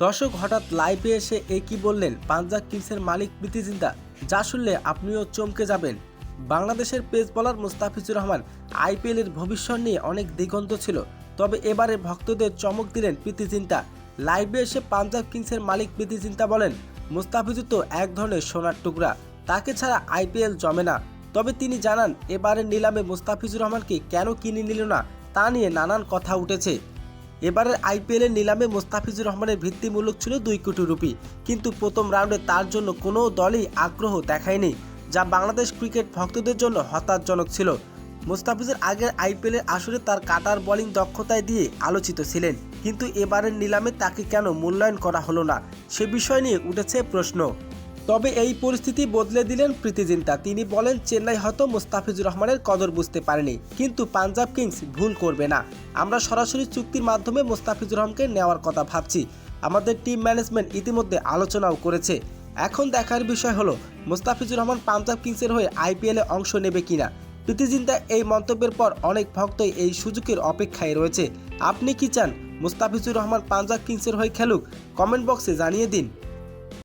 দর্শক হঠাৎ লাইভে এসে কি বললেন পাঞ্জাব কিংসের মালিক প্রীতি জিন্তা, যা শুনলে আপনিও চমকে যাবেন। বাংলাদেশের পেস বোলার মুস্তাফিজুর রহমান আইপিএলের ভবিষ্যৎ নিয়ে অনেক দিগন্ত ছিল, তবে এবারে ভক্তদের চমক দিলেন প্রীতি জিন্তা। লাইভে এসে পাঞ্জাব কিংসের মালিক প্রীতি জিন্তা বলেন, মুস্তাফিজুর তো এক ধরনের সোনার টুকরা, তাকে ছাড়া আইপিএল জমে না। তবে তিনি জানান এবারের নিলামে মুস্তাফিজুর রহমানকে কেন কিনে নিল না তা নিয়ে নানান কথা উঠেছে। এবারের আইপিএলের নিলামে মুস্তাফিজুর রহমানের ভিত্তিমূল্য ছিল 2 কোটি রুপি, কিন্তু প্রথম রাউন্ডে তার জন্য কোনো দলই আগ্রহ দেখায়নি, যা বাংলাদেশ ক্রিকেট ভক্তদের জন্য হতাশাজনক ছিল। মুস্তাফিজুর আগের আইপিএলের আসরে তার কাটার বোলিং দক্ষতায় দিয়ে আলোচিত ছিলেন, কিন্তু এবারের নিলামে তাকে কেন মূল্যায়ন করা হলো না সে বিষয় নিয়ে উঠেছে প্রশ্ন। তবে এই পরিস্থিতি বদলে দিলেন প্রীতি জিন্তা। তিনি বলেন, চেন্নাই হয়তো মুস্তাফিজুর রহমানের কদর বুঝতে পারেনি, কিন্তু পাঞ্জাব কিংস ভুল করবে না। আমরা সরাসরি চুক্তির মাধ্যমে মুস্তাফিজুর রহমানকে নেওয়ার কথা ভাবছি। আমাদের টিম ম্যানেজমেন্ট ইতিমধ্যে আলোচনাও করেছে। এখন দেখার বিষয় হলো মুস্তাফিজুর রহমান পাঞ্জাব কিংসের হয়ে আইপিএলে অংশ নেবে কিনা। প্রীতি জিন্তা এই মন্তব্যের পর অনেক ভক্তই এই সুযোগের অপেক্ষায় রয়েছে। আপনি কি চান মুস্তাফিজুর রহমান পাঞ্জাব কিংসের হয়ে খেলুক? কমেন্ট বক্সে জানিয়ে দিন।